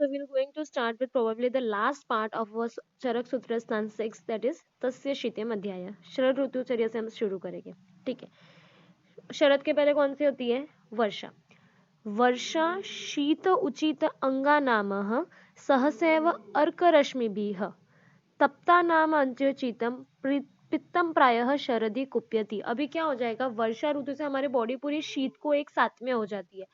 So we're going to start with probably the last part of our चरक सूत्र स्थान 6, that is तस्य शीतम अध्याय. शरद ऋतुचर्या से हम शुरू करेंगे. ठीक है. शरद के पहले कौन सी होती है? वर्षा. वर्षा शीत उचित अंगानामः सहसैव अर्करश्मिभिः तप्ता नाम अंत्योचितम पित्तम प्रायः शरदि कुप्यति. अभी क्या हो जाएगा, वर्षा ऋतु से हमारी बॉडी पूरी शीत को एक साथ में हो जाती है.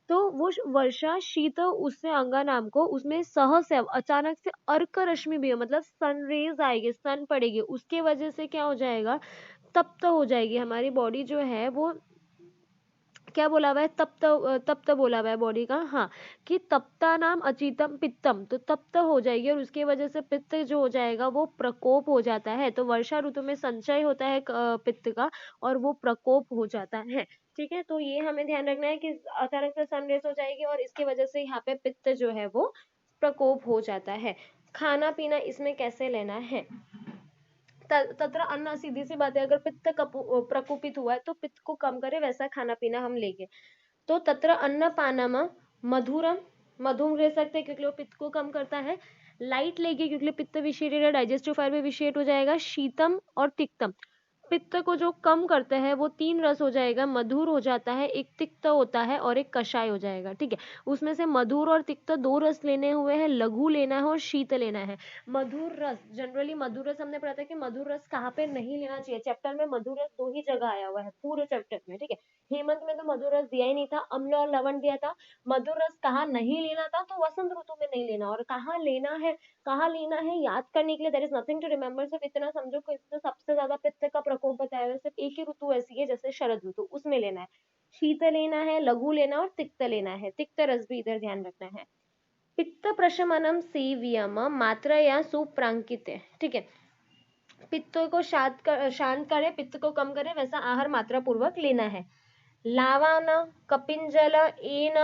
तो वो वर्षा शीत उससे अंगा नाम को उसमें सहस है, अचानक से अर्क रश्मि भी है, मतलब सन रेज आएगी, सन पड़ेगी, उसके वजह से क्या हो जाएगा, तप्त हो जाएगी हमारी बॉडी जो है वो. क्या बोला हुआ है? तप्त. तप्त बोला हुआ है बॉडी का. हाँ, कि तप्ता नाम अचितम पित्तम, तो तप्त हो जाएगी और उसकी वजह से पित्त जो हो जाएगा वो प्रकोप हो जाता है. तो वर्षा ऋतु में संचय होता है पित्त का और वो प्रकोप हो जाता है. ठीक है, तो ये हमें ध्यान रखना है कि अचानक से सनरेज हो जाएगी और इसकी वजह से यहाँ पे पित्त जो है वो प्रकोप हो जाता है. खाना पीना इसमें कैसे लेना है? तत्र अन्न, सीधी सी बात है, अगर पित्त प्रकोपित हुआ है तो पित्त को कम करे वैसा खाना पीना हम लेंगे. तो तत्र अन्न पानम मधुरम, मधुर ले सकते हैं क्योंकि वो पित्त को कम करता है. लाइट लेंगे क्योंकि पित्त विषेट, डाइजेस्टिव फाइबर भी विषेट हो जाएगा. शीतम और तिक्तम, पित्त को जो कम करते हैं वो 3 रस हो जाएगा, मधुर हो जाता है, एक तिक्त होता है और एक कषाय हो जाएगा. ठीक है, उसमें से मधुर और तिक्त 2 रस लेने हुए हैं, लघु लेना है और शीत लेना है. मधुर रस, जनरली मधुर रस हमने पढ़ा था कि मधुर रस कहाँ पे नहीं लेना चाहिए. चैप्टर में मधुर रस 2 ही जगह आया हुआ है पूरे चैप्टर में. ठीक है, हेमंत में तो मधुर रस दिया ही नहीं था, अम्ल और लवण दिया था. मधुर रस कहाँ नहीं लेना था, तो वसंत ऋतु में नहीं लेना. और कहाँ लेना है, कहाँ लेना है याद करने के लिए there is nothing to remember. सिर्फ इतना समझो कि इसमें सबसे ज्यादा पित्त का प्रकोप बताया हुआ है, सिर्फ एक ही ऋतु ऐसी है जैसे शरद ऋतु, उसमें लेना है. शीत लेना है, लघु लेना और तिक्त लेना है. तिक्त रस भी इधर ध्यान रखना है. पित्त प्रशमनम सेव्यम मात्रया सुप्रांकित. ठीक है, पित्त को शांत करे, पित्त को कम करे वैसा आहार मात्रा पूर्वक लेना है. लावान कपिंजल एन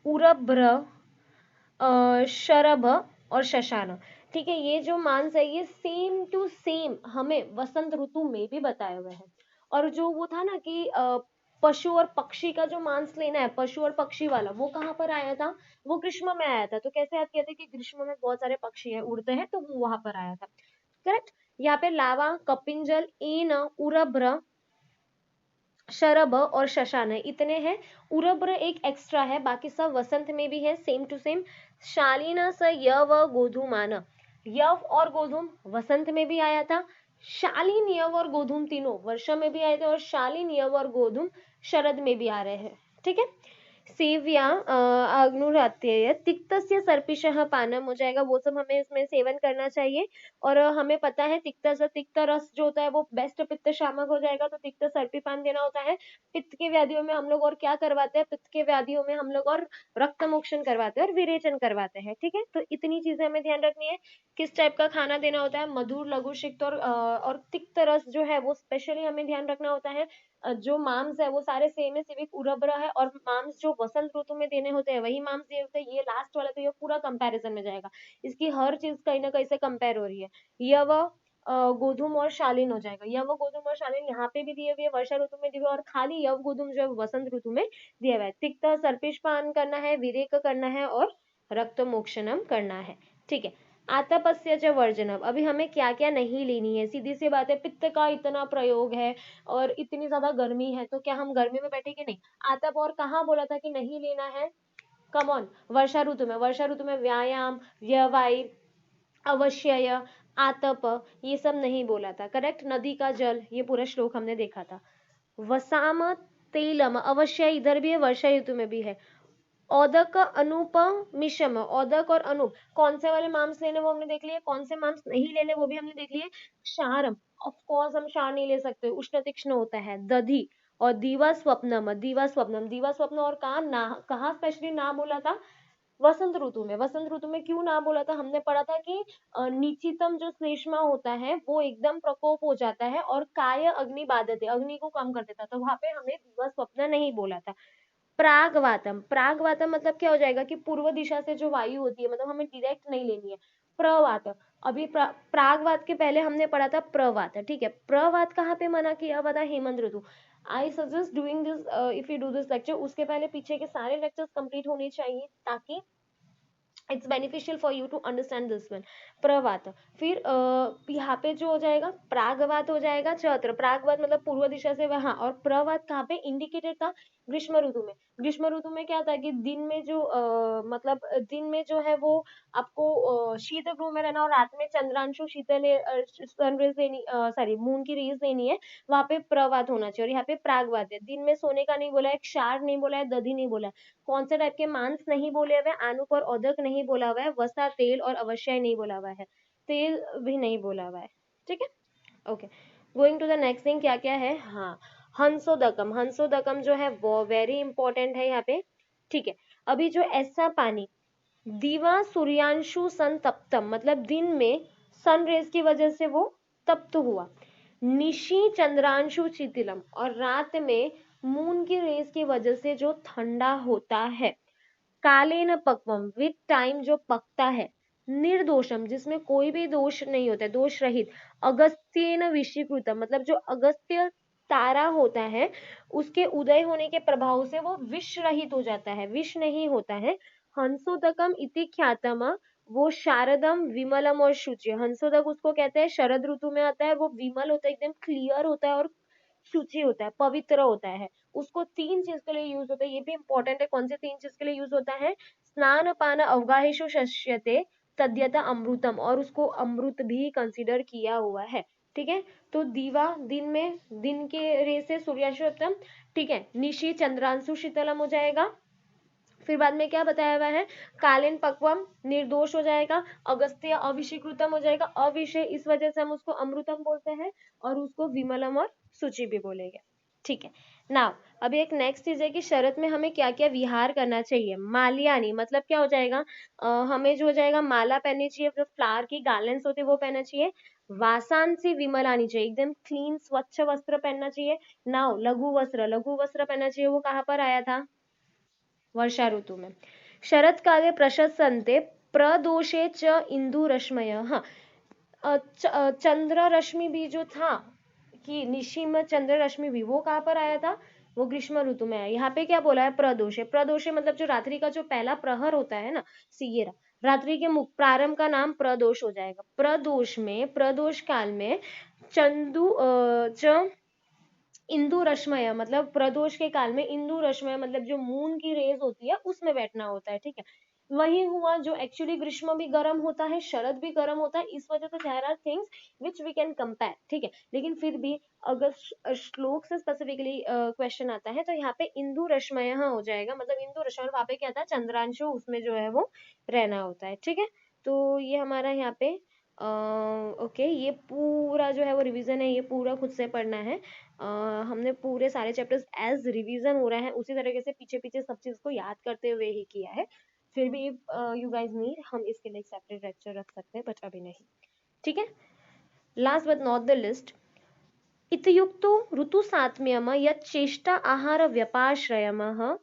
उरभ्र शरभ और शशान. ठीक है, ये जो मांस है ये सेम टू सेम हमें वसंत ऋतु में भी बताए हुए हैं. और जो वो था ना कि पशु और पक्षी का जो मांस लेना है, पशु और पक्षी वाला, वो कहाँ पर आया था? वो ग्रीष्म में आया था. तो कैसे याद किया था कि ग्रीष्म में बहुत सारे पक्षी है, उड़ते हैं, तो वो वहां पर आया था. करेक्ट. यहाँ पे लावा, कपिंजल, एन, उरभ्र, शरभ और शशान है, इतने हैं. उरभ्र एक एक्स्ट्रा है, बाकी सब वसंत में भी है, सेम टू सेम. शालीन स यव गोधूमान, यव और गोधूम वसंत में भी आया था. शालीन, यव और गोधूम तीनों वर्षा में भी आए थे और शालीन, यव और गोधूम शरद में भी आ रहे हैं. ठीक है. सेव्या अग्नुरात्यय तिक्तस्य सर्पिषः पानम हो जाएगा, वो सब हमें इसमें सेवन करना चाहिए. और हमें पता है तिक्त रस जो होता है वो बेस्ट पित्त शामक हो जाएगा, तो तिक्त सर्पी पान देना होता है. पित्त के व्याधियों में हम लोग और क्या करवाते हैं? पित्त के व्याधियों में हम लोग और रक्त मोक्षण करवाते हैं और विरेचन करवाते हैं. ठीक है, तो इतनी चीजें हमें ध्यान रखनी है. किस टाइप का खाना देना होता है? मधुर, लघु, सिक्त और तिक्त रस जो है वो स्पेशली हमें ध्यान रखना होता है. जो मांस है वो सारे सेम है, सिर्फ एक उरभ्र है. और मांस जो वसंत ऋतु में देने होते हैं वही मांस दिए होते हैं. ये लास्ट वाला तो ये पूरा कंपैरिजन में जाएगा, इसकी हर चीज कहीं ना कहीं से कंपेयर हो रही है. यव गोधूम और शालीन हो जाएगा. यव गोधूम और शालीन यहाँ पे भी दिए हुए, वर्षा ऋतु में दिए हुए, और खाली यव गोधूम जो है वसंत ऋतु में दिया हुआ है. तिक्त सर्पिष पान करना है, विरेक करना है और रक्त मोक्षणम करना है. ठीक है. आतपस्य च वर्जनम, अभी हमें क्या क्या नहीं लेनी है. सीधी सी बात है, पित्त का इतना प्रयोग है और इतनी ज्यादा गर्मी है, तो क्या हम गर्मी में बैठेंगे? नहीं. आतप और कहाँ बोला था कि नहीं लेना है? कम ऑन, वर्षा ऋतु में. वर्षा ऋतु में व्यायाम, व्यवाय, अवश्य, आतप, ये सब नहीं बोला था. करेक्ट. नदी का जल, ये पूरा श्लोक हमने देखा था. वसाम तेलम, अवश्य इधर भी है, वर्षा ऋतु में भी है. औदक अनूप मिश्रम, औदक और अनूप, कौन से वाले मांस लेने वो हमने देख लिए, कौन से मांस नहीं लेने वो भी हमने देख लिए. क्षारम, ऑफ कोर्स हम क्षार नहीं ले सकते, उष्ण तीक्ष्ण होता है. दधि और दीवा स्वप्नम, दीवा स्वप्नम, दीवा स्वप्न. और कहाँ स्पेशली ना बोला था? वसंत ऋतु में. वसंत ऋतु में क्यों ना बोला था? हमने पढ़ा था कि नीचितम जो श्लेष्मा होता है वो एकदम प्रकोप हो जाता है और काय अग्नि बाधते, अग्नि को कम कर देता, तो वहां पे हमें दिवा स्वप्न नहीं बोला था. प्रागवातम, प्रागवातम मतलब क्या हो जाएगा कि पूर्व दिशा से जो वायु होती है, मतलब हमें डायरेक्ट नहीं लेनी है. प्रवात, अभी प्रागवात के पहले हमने पढ़ा था प्रवात. ठीक है, प्रवात कहाँ पे मना किया हुआ था? हेमंत ऋतु. I suggest doing this, if you do this lecture, उसके पहले पीछे के सारे लेक्चर्स कंप्लीट होने चाहिए ताकि it's beneficial for you to understand this one. प्रवात, फिर यहाँ पे जो हो जाएगा प्रागवात हो जाएगा, चैत्र प्रागवात मतलब पूर्व दिशा से वहां, और प्रवात कहाँ पे इंडिकेटेड था, ग्रीष्म ऋतु में। ग्रीष्म ऋतु में क्या था कि दिन में जो मतलब दिन में जो है वो आपको शीत गृह में रहना, और रात में चंद्रांशु शीतल सनरेज लेनी, सॉरी मून की रेज लेनी है, वहां पे प्रवात होना चाहिए। और यहाँ पे प्रागवात है, दिन में सोने का नहीं बोला है, क्षार नहीं बोला है, दधि नहीं बोला है, कौन से टाइप के मांस नहीं बोले हुए, आनुक और औदक नहीं बोला हुआ है, वसा तेल और अवश्य नहीं बोला हुआ है, तेल भी नहीं बोला हुआ है, ठीक है। Okay, going to the next thing, क्या क्या है, हाँ हंसोदकम, हंसोदकम जो है वो वेरी इंपॉर्टेंट है यहाँ पे, ठीक है। अभी जो ऐसा पानी दीवा सूर्यांशु संतप्तम मतलब दिन में सन रेज की वजह से वो तप्त हुआ, निशी चंद्रांशु शीतलम और रात में मून की रेज की वजह से जो ठंडा होता है, कालेन पक्वम विद टाइम जो पकता है, निर्दोषम जिसमें कोई भी दोष नहीं होता है, दोष रहित, अगस्त्येन विषीकृतम मतलब जो अगस्त्य तारा होता है उसके उदय होने के प्रभाव से वो विष रहित हो जाता है, विष नहीं होता है। हंसोदकम इति ख्यातम, वो शारदम विमलम और शुचि, हंसोदक उसको कहते हैं, शरद ऋतु में आता है, वो विमल होता है, एकदम क्लियर होता है और शुचि होता है, पवित्र होता है। उसको तीन चीज के लिए यूज होता है, ये भी इंपॉर्टेंट है, कौन से तीन चीज के लिए यूज होता है, स्नान पान अवगाहेशु शस्यते तद्यता अमृतम, और उसको अमृत भी कंसिडर किया हुआ है, ठीक है। तो दीवा दिन में, दिन के रे से सूर्याशोत्तम, ठीक है, निशी चंद्रांशु शीतलम हो जाएगा, फिर बाद में क्या बताया हुआ है, कालीन पक्वम निर्दोष हो जाएगा, अगस्त्य अविषीकृतम हो जाएगा, अविषय इस वजह से हम उसको अमृतम बोलते हैं, और उसको विमलम और सूचि भी बोलेंगे, ठीक है। नाउ अभी एक नेक्स्ट चीज है कि शरद में हमें क्या क्या विहार करना चाहिए, माल्यानी मतलब क्या हो जाएगा, हमें जो हो जाएगा माला पहननी चाहिए, जो फ्लावर की गार्लेंड्स होती है वो पहनना चाहिए, वासांसी विमल आनी चाहिए, एकदम क्लीन स्वच्छ वस्त्र पहनना चाहिए। नाउ लघु वस्त्र, लघु वस्त्र पहनना चाहिए, वो कहाँ पर आया था, वर्षा ऋतु में। शरद काले प्रशस्यन्ते प्रदोषे च इंदु रश्मय, हाँ चंद्र रश्मि भी जो था कि निशिम चंद्र रश्मि भी, वो कहाँ पर आया था, वो ग्रीष्म ऋतु में आया। यहाँ पे क्या बोला है, प्रदोष है, प्रदोष है मतलब जो रात्रि का जो पहला प्रहर होता है ना, सिगेरा, रात्रि के मुख प्रारंभ का नाम प्रदोष हो जाएगा। प्रदोष में, प्रदोष काल में चंदु इंदु रश्मय मतलब प्रदोष के काल में इंदु रश्मय मतलब जो मून की रेज होती है उसमें बैठना होता है, ठीक है। वही हुआ जो एक्चुअली ग्रीष्म भी गर्म होता है, शरद भी गर्म होता है, इस वजह से there are things which we can compare, ठीक है। लेकिन फिर भी अगर श्लोक से स्पेसिफिकली क्वेश्चन आता है तो यहाँ पे इंदु रश्मय हो जाएगा, मतलब इंदु रश्मय, वहां पे क्या था, चंद्रांशु उसमें जो है वो रहना होता है, ठीक है। तो ये हमारा यहाँ पे ओके, ये पूरा जो है वो रिवीजन है, ये पूरा खुद से पढ़ना है। हमने पूरे सारे चैप्टर्स एज रिवीजन हो रहे हैं उसी तरीके से पीछे पीछे सब चीज को याद करते हुए ही किया है। फिर भी यू गाइज नीड, हम इसके लिए सेपरेट लेक्चर रख सकते हैं, बट अभी नहीं, ठीक है। Last but not the least, इतयुक्तो ऋतु सात्म्यम यत् चेष्टा आहार व्यपाश्रयमः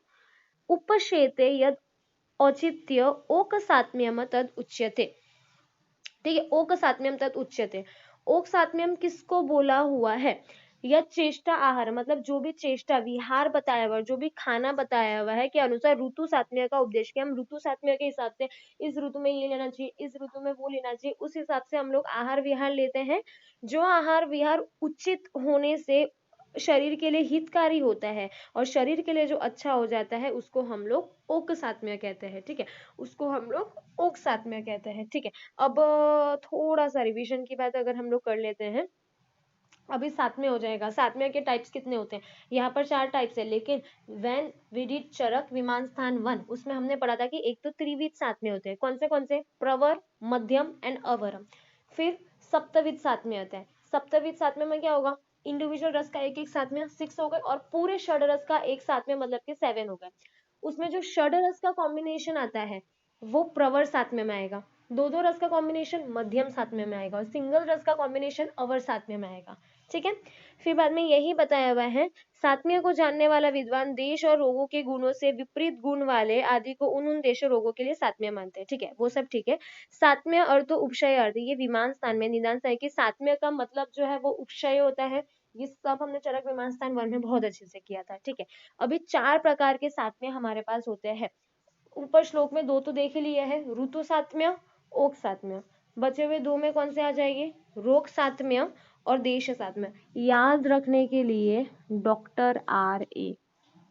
उपशेते यद औचित्य ओक सात्म्यम तद उच्यते, ठीक है। ओक सात्म्यम तद उच्यते, ओक सात्म्यम किसको बोला हुआ है, या चेष्टा आहार मतलब जो भी चेष्टा विहार बताया हुआ, जो भी खाना बताया हुआ है के अनुसार ऋतु सात्म्य का उपदेश, कि हम ऋतु सात्म्य के हिसाब से इस ऋतु में ये लेना चाहिए, इस ऋतु में वो लेना चाहिए, उस हिसाब से हम लोग आहार विहार लेते हैं। जो आहार विहार उचित होने से शरीर के लिए हितकारी होता है और शरीर के लिए जो अच्छा हो जाता है उसको हम लोग ओक सात्म्य कहते हैं, ठीक है, उसको हम लोग ओक सात्म्य कहते हैं, ठीक है। अब थोड़ा सा रिवीजन की बात अगर हम लोग कर लेते हैं, अभी साथ में हो जाएगा, साथ में के टाइप्स कितने होते हैं, यहाँ पर 4 टाइप्स है, लेकिन व्हेन वी डिड चरक विमान स्थान 1 उसमें हमने पढ़ा था कि एक तो त्रिविध साथ में होते हैं, कौन से, प्रवर, मध्यम एंड अवरम। फिर सप्तविध साथ में आता है, सप्तविध साथ में क्या होगा, इंडिविजुअल रस का एक एक साथ में 6 हो गए, और पूरे षड रस का एक साथ में मतलब कि 7 हो गए। उसमें जो षड रस का कॉम्बिनेशन आता है वो प्रवर साथ में आएगा, दो रस का कॉम्बिनेशन मध्यम साथ में आएगा, और सिंगल रस का कॉम्बिनेशन अवर साथ में आएगा, ठीक है। फिर बाद में यही बताया हुआ है, सात्म्य को जानने वाला विद्वान देश और रोगों के गुणों से विपरीत गुण वाले आदि को उन देश और रोगों के लिए सात्म्य मानते हैं, ठीक है, वो सब ठीक है। सात्म्य अर्थ उपशय अर्थ, ये विमान स्थान में निदान है कि सात्म्य का मतलब जो है वो उपशय होता है, ये सब हमने चरक विमान स्थान 1 में बहुत अच्छे से किया था, ठीक है। अभी 4 प्रकार के सात्म्य हमारे पास होते हैं, ऊपर श्लोक में दो तो देख ही लिया है, ऋतु सातम्य, ओक सातम्य। बचे हुए दो में कौन से आ जाएंगे, रोग सातम्य और देश सातम्य। याद रखने के लिए डॉक्टर RA,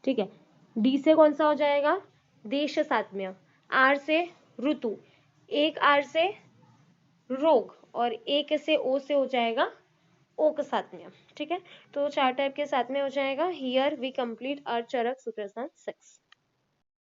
ठीक है। डी से कौन सा हो जाएगा, देश सातम्य। आर से ऋतु, एक आर से रोग, और एक से ओ से हो जाएगा ओ के साथ में, ठीक है। तो चार टाइप के साथ में हो जाएगा। Here we complete our Charak Sudarshan 6।